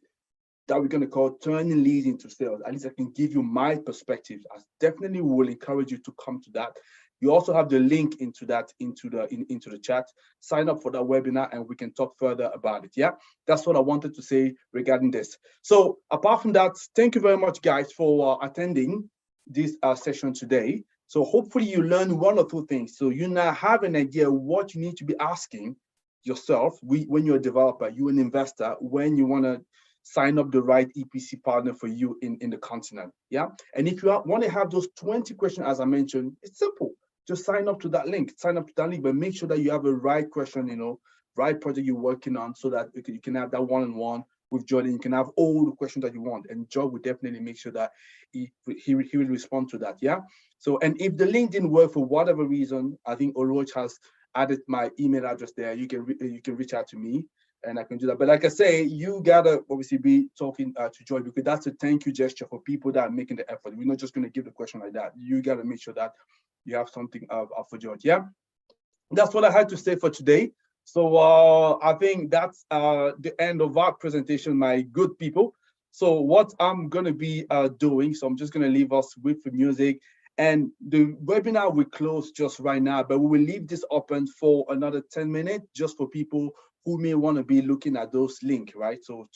that we're going to call turning leads into sales. At least I can give you my perspective. I definitely will encourage you to come to that. You also have the link into that into the chat. Sign up for that webinar and we can talk further about it. Yeah, that's what I wanted to say regarding this. So apart from that, thank you very much, guys, for attending this session today. So hopefully you learned 1 or 2 things. So you now have an idea what you need to be asking yourself when you're a developer, you're an investor, when you want to sign up the right EPC partner for you in the continent. Yeah. And if you want to have those 20 questions, as I mentioned, it's simple. Just sign up to that link, but make sure that you have the right question, right project you're working on, so that you can have that one-on-one with Jordan. You can have all the questions that you want, and Joe will definitely make sure that he will respond to that. Yeah. So, and if the link didn't work for whatever reason, I think Oroch has added my email address there. You can reach out to me, and I can do that. But like I say, you gotta obviously be talking to Joy, because that's a thank you gesture for people that are making the effort. We're not just going to give the question like that. You gotta make sure that you have something for George. Yeah, that's what I had to say for today. So I think that's the end of our presentation, my good people. So what I'm gonna be doing, so I'm just gonna leave us with the music, and the webinar will close just right now, but we will leave this open for another 10 minutes, just for people who may want to be looking at those links, right? So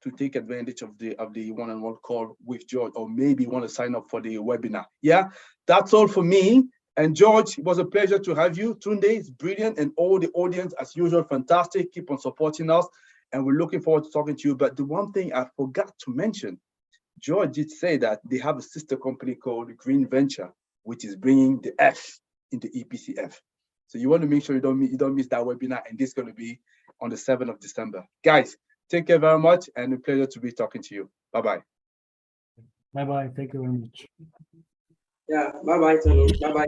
to take advantage of the one-on-one call with George, or maybe want to sign up for the webinar. Yeah, that's all for me. And George, it was a pleasure to have you. Tunde is brilliant, and all the audience, as usual, fantastic. Keep on supporting us, and we're looking forward to talking to you. But the one thing I forgot to mention, George did say that they have a sister company called Green Venture, which is bringing the F into EPCF. So you want to make sure you don't miss that webinar, and this is going to be on the 7th of December. Guys, take care very much, and a pleasure to be talking to you. Bye-bye. Bye-bye. Thank you very much. Yeah, bye-bye, Tony. Bye-bye.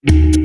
you